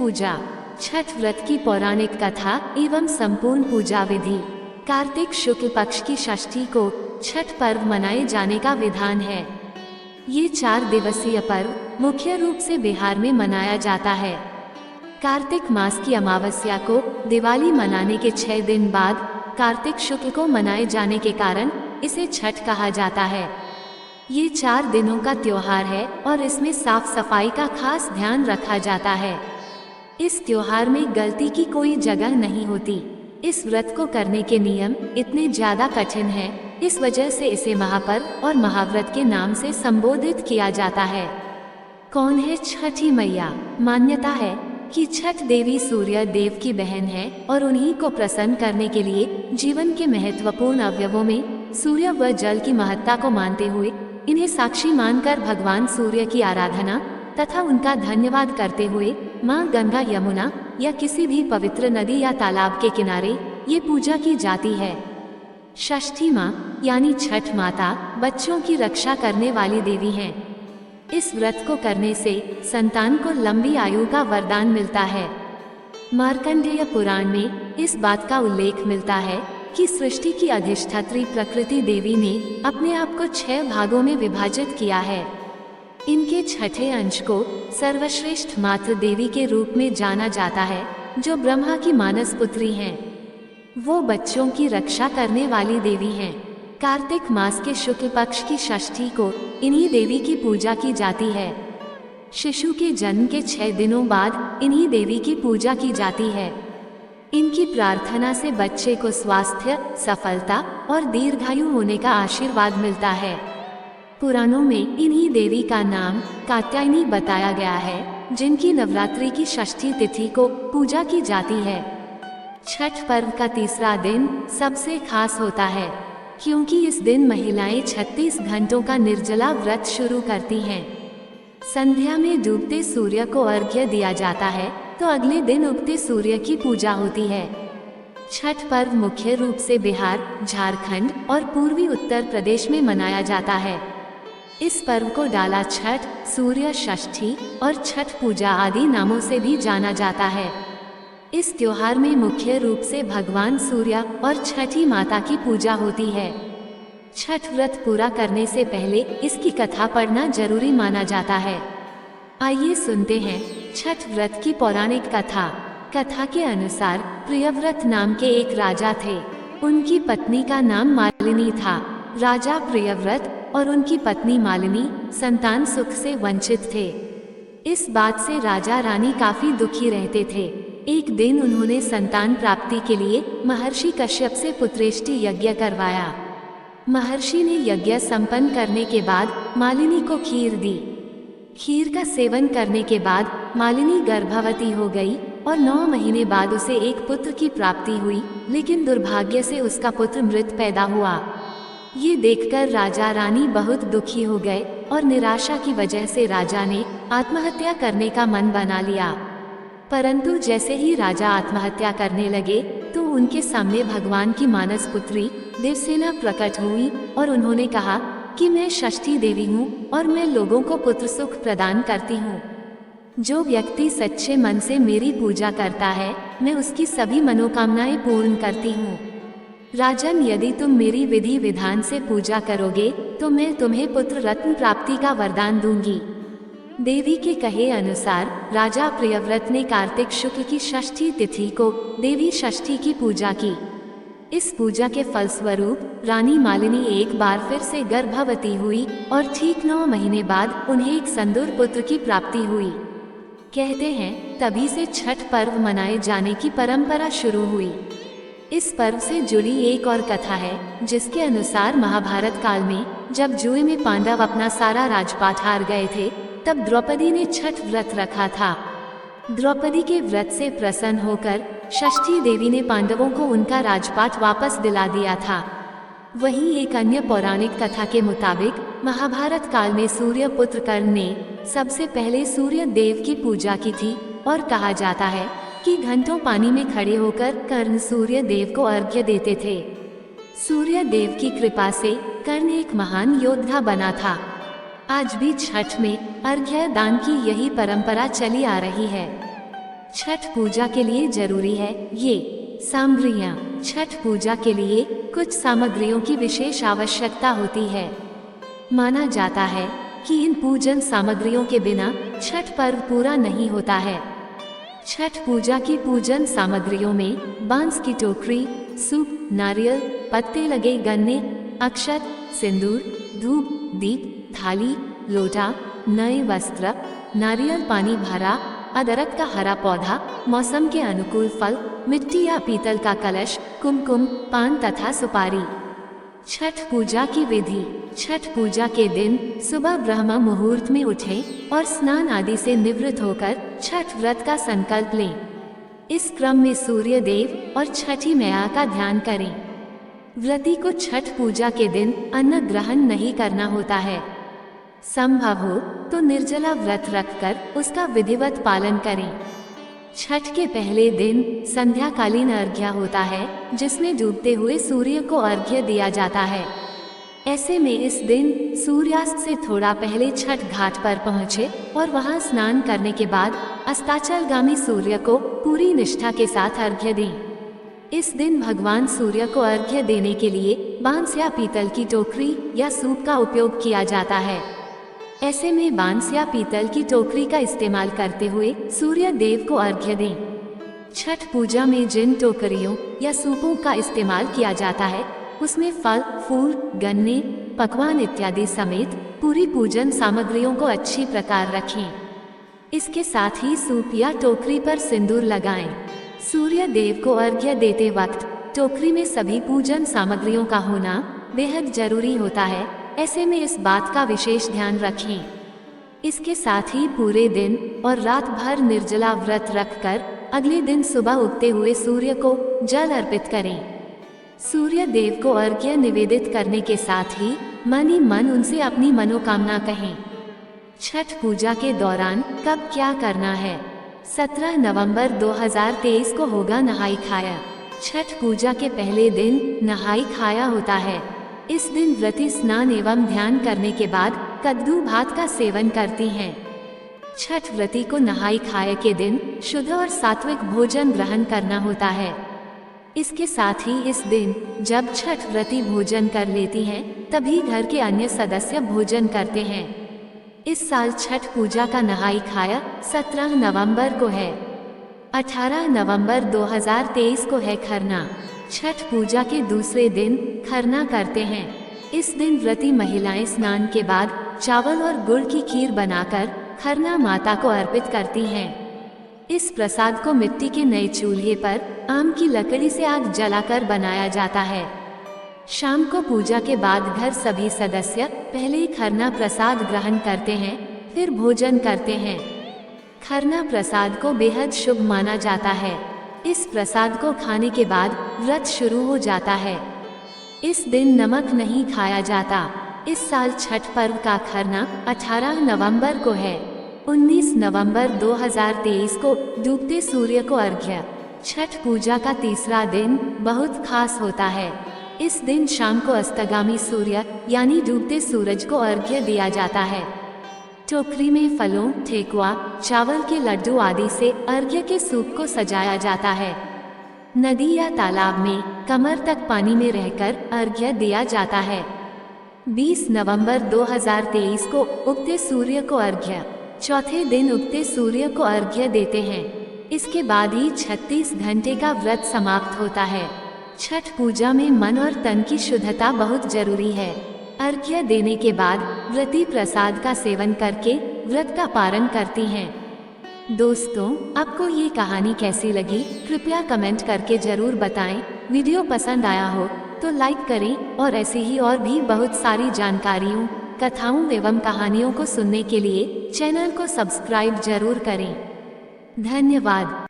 पूजा। छठ व्रत की पौराणिक कथा एवं संपूर्ण पूजा विधि। कार्तिक शुक्ल पक्ष की षष्ठी को छठ पर्व मनाए जाने का विधान है। ये 4 दिवसीय पर्व मुख्य रूप से बिहार में मनाया जाता है। कार्तिक मास की अमावस्या को दिवाली मनाने के 6 दिन बाद कार्तिक शुक्ल को मनाए जाने के कारण इसे छठ कहा जाता है। ये 4 दिनों का त्योहार है और इसमें साफ सफाई का खास ध्यान रखा जाता है। इस त्योहार में गलती की कोई जगह नहीं होती। इस व्रत को करने के नियम इतने ज्यादा कठिन हैं, इस वजह से इसे महापर्व और महाव्रत के नाम से संबोधित किया जाता है। कौन है छठी मैया? मान्यता है कि छठ देवी सूर्य देव की बहन है और उन्हीं को प्रसन्न करने के लिए जीवन के महत्वपूर्ण अवयवों में सूर्य व जल की महत्ता को मानते हुए इन्हें साक्षी मानकर भगवान सूर्य की आराधना तथा उनका धन्यवाद करते हुए माँ गंगा, यमुना या किसी भी पवित्र नदी या तालाब के किनारे ये पूजा की जाती है। षष्ठी माँ यानी छठ माता बच्चों की रक्षा करने वाली देवी हैं। इस व्रत को करने से संतान को लंबी आयु का वरदान मिलता है। मार्कंडेय पुराण में इस बात का उल्लेख मिलता है कि सृष्टि की अधिष्ठात्री प्रकृति देवी ने अपने आप को 6 भागों में विभाजित किया है। इनके छठे अंश को सर्वश्रेष्ठ मातृ देवी के रूप में जाना जाता है, जो ब्रह्मा की मानस पुत्री हैं। वो बच्चों की रक्षा करने वाली देवी हैं। कार्तिक मास के शुक्ल पक्ष की षष्ठी को इन्हीं देवी की पूजा की जाती है। शिशु के जन्म के 6 दिनों बाद इन्हीं देवी की पूजा की जाती है। इनकी प्रार्थना से बच्चे को स्वास्थ्य, सफलता और दीर्घायु होने का आशीर्वाद मिलता है। पुराणों में इन्हीं देवी का नाम कात्यायनी बताया गया है, जिनकी नवरात्रि की षष्ठी तिथि को पूजा की जाती है। छठ पर्व का तीसरा दिन सबसे खास होता है, क्योंकि इस दिन महिलाएं 36 घंटों का निर्जला व्रत शुरू करती हैं। संध्या में डूबते सूर्य को अर्घ्य दिया जाता है, तो अगले दिन उगते सूर्य की पूजा होती है। छठ पर्व मुख्य रूप से बिहार, झारखंड और पूर्वी उत्तर प्रदेश में मनाया जाता है। इस पर्व को डाला छठ, सूर्य षष्ठी और छठ पूजा आदि नामों से भी जाना जाता है। इस त्योहार में मुख्य रूप से भगवान सूर्य और छठी माता की पूजा होती है। छठ व्रत पूरा करने से पहले इसकी कथा पढ़ना जरूरी माना जाता है। आइए सुनते हैं छठ व्रत की पौराणिक कथा। कथा के अनुसार प्रियव्रत नाम के एक राजा थे। उनकी पत्नी का नाम मालिनी था। राजा प्रियव्रत और उनकी पत्नी मालिनी संतान सुख से वंचित थे। इस बात से राजा रानी काफी दुखी रहते थे। एक दिन उन्होंने संतान प्राप्ति के लिए महर्षि कश्यप से पुत्रेष्टि यज्ञ करवाया। महर्षि ने यज्ञ संपन्न करने के बाद मालिनी को खीर दी। खीर का सेवन करने के बाद मालिनी गर्भवती हो गई और 9 महीने बाद उसे एक पुत्र की प्राप्ति हुई, लेकिन दुर्भाग्य से उसका पुत्र मृत पैदा हुआ। ये देखकर राजा रानी बहुत दुखी हो गए और निराशा की वजह से राजा ने आत्महत्या करने का मन बना लिया। परंतु जैसे ही राजा आत्महत्या करने लगे तो उनके सामने भगवान की मानस पुत्री देवसेना प्रकट हुई और उन्होंने कहा कि मैं षष्ठी देवी हूँ और मैं लोगों को पुत्र सुख प्रदान करती हूँ। जो व्यक्ति सच्चे मन से मेरी पूजा करता है, मैं उसकी सभी मनोकामनाएं पूर्ण करती हूँ। राजन, यदि तुम मेरी विधि विधान से पूजा करोगे तो मैं तुम्हें पुत्र रत्न प्राप्ति का वरदान दूंगी। देवी के कहे अनुसार राजा प्रियव्रत ने कार्तिक शुक्ल की षष्ठी तिथि को देवी षष्ठी की पूजा की। इस पूजा के फलस्वरूप रानी मालिनी एक बार फिर से गर्भवती हुई और ठीक 9 महीने बाद उन्हें एक संदूर पुत्र की प्राप्ति हुई। कहते हैं तभी से छठ पर्व मनाए जाने की परंपरा शुरू हुई। इस पर्व से जुड़ी एक और कथा है, जिसके अनुसार महाभारत काल में जब जुए में पांडव अपना सारा राजपाट हार गए थे, तब द्रौपदी ने छठ व्रत रखा था। द्रौपदी के व्रत से प्रसन्न होकर षष्ठी देवी ने पांडवों को उनका राजपाट वापस दिला दिया था। वहीं एक अन्य पौराणिक कथा के मुताबिक महाभारत काल में सूर्य पुत्र कर्ण ने सबसे पहले सूर्य देव की पूजा की थी और कहा जाता है कि घंटों पानी में खड़े होकर कर्ण सूर्य देव को अर्घ्य देते थे। सूर्य देव की कृपा से कर्ण एक महान योद्धा बना था। आज भी छठ में अर्घ्य दान की यही परंपरा चली आ रही है। छठ पूजा के लिए जरूरी है ये सामग्रियाँ। छठ पूजा के लिए कुछ सामग्रियों की विशेष आवश्यकता होती है। माना जाता है कि इन पूजन सामग्रियों के बिना छठ पर्व पूरा नहीं होता है। छठ पूजा की पूजन सामग्रियों में बांस की टोकरी, सूप, नारियल, पत्ते लगे गन्ने, अक्षत, सिंदूर, धूप, दीप, थाली, लोटा, नए वस्त्र, नारियल पानी भरा, अदरक का हरा पौधा, मौसम के अनुकूल फल, मिट्टी या पीतल का कलश, कुमकुम, पान तथा सुपारी। छठ पूजा की विधि। छठ पूजा के दिन सुबह ब्रह्म मुहूर्त में उठें और स्नान आदि से निवृत्त होकर छठ व्रत का संकल्प लें। इस क्रम में सूर्य देव और छठी मैया का ध्यान करें। व्रती को छठ पूजा के दिन अन्न ग्रहण नहीं करना होता है। संभव हो तो निर्जला व्रत रखकर उसका विधिवत पालन करें। छठ के पहले दिन संध्याकालीन अर्घ्य होता है, जिसमें डूबते हुए सूर्य को अर्घ्य दिया जाता है। ऐसे में इस दिन सूर्यास्त से थोड़ा पहले छठ घाट पर पहुँचे और वहां स्नान करने के बाद अस्ताचलगामी सूर्य को पूरी निष्ठा के साथ अर्घ्य दें। इस दिन भगवान सूर्य को अर्घ्य देने के लिए बांस या पीतल की टोकरी या सूप का उपयोग किया जाता है। ऐसे में बांस या पीतल की टोकरी का इस्तेमाल करते हुए सूर्य देव को अर्घ्य दें। छठ पूजा में जिन टोकरियों या सूपों का इस्तेमाल किया जाता है उसमें फल, फूल, गन्ने, पकवान इत्यादि समेत पूरी पूजन सामग्रियों को अच्छी प्रकार रखें। इसके साथ ही सूप या टोकरी पर सिंदूर लगाएं। सूर्य देव को अर्घ्य देते वक्त टोकरी में सभी पूजन सामग्रियों का होना बेहद जरूरी होता है। ऐसे में इस बात का विशेष ध्यान रखें। इसके साथ ही पूरे दिन और रात भर निर्जला व्रत रखकर अगले दिन सुबह उगते हुए सूर्य को जल अर्पित करें। सूर्य देव को अर्घ्य निवेदित करने के साथ ही मन ही मन उनसे अपनी मनोकामना कहें। छठ पूजा के दौरान कब क्या करना है? 17 नवंबर 2023 को होगा नहाई खाया। छठ पूजा के पहले दिन नहाई खाया होता है। इस दिन व्रती स्नान एवं ध्यान करने के बाद कद्दू भात का सेवन करती हैं। छठ व्रती को नहाई खाए के दिन शुद्ध और सात्विक भोजन ग्रहण करना होता है। इसके साथ ही इस दिन जब छठ व्रती भोजन कर लेती हैं, तभी घर के अन्य सदस्य भोजन करते हैं। इस साल छठ पूजा का नहाई खाया 17 नवंबर को है। 18 नवंबर 2023 को है खरना। छठ पूजा के दूसरे दिन खरना करते हैं। इस दिन व्रती महिलाएं स्नान के बाद चावल और गुड़ की खीर बनाकर खरना माता को अर्पित करती हैं। इस प्रसाद को मिट्टी के नए चूल्हे पर आम की लकड़ी से आग जलाकर बनाया जाता है। शाम को पूजा के बाद घर सभी सदस्य पहले खरना प्रसाद ग्रहण करते हैं, फिर भोजन करते हैं। खरना प्रसाद को बेहद शुभ माना जाता है। इस प्रसाद को खाने के बाद व्रत शुरू हो जाता है। इस दिन नमक नहीं खाया जाता। इस साल छठ पर्व का खरना 18 नवंबर को है। 19 नवंबर 2023 को डूबते सूर्य को अर्घ्य। छठ पूजा का तीसरा दिन बहुत खास होता है। इस दिन शाम को अस्तगामी सूर्य यानी डूबते सूरज को अर्घ्य दिया जाता है। टोकरी में फलों, ठेकुआ, चावल के लड्डू आदि से अर्घ्य के सूप को सजाया जाता है। नदी या तालाब में कमर तक पानी में रहकर अर्घ्य दिया जाता है। 20 नवंबर 2023 को उगते सूर्य को अर्घ्य। चौथे दिन उगते सूर्य को अर्घ्य देते हैं। इसके बाद ही 36 घंटे का व्रत समाप्त होता है। छठ पूजा में मन और तन की शुद्धता बहुत जरूरी है। अर्घ्य देने के बाद व्रती प्रसाद का सेवन करके व्रत का पारण करती हैं। दोस्तों, आपको ये कहानी कैसी लगी कृपया कमेंट करके जरूर बताएं। वीडियो पसंद आया हो तो लाइक करें और ऐसी ही और भी बहुत सारी जानकारियों, कथाओं एवं कहानियों को सुनने के लिए चैनल को सब्सक्राइब जरूर करें। धन्यवाद।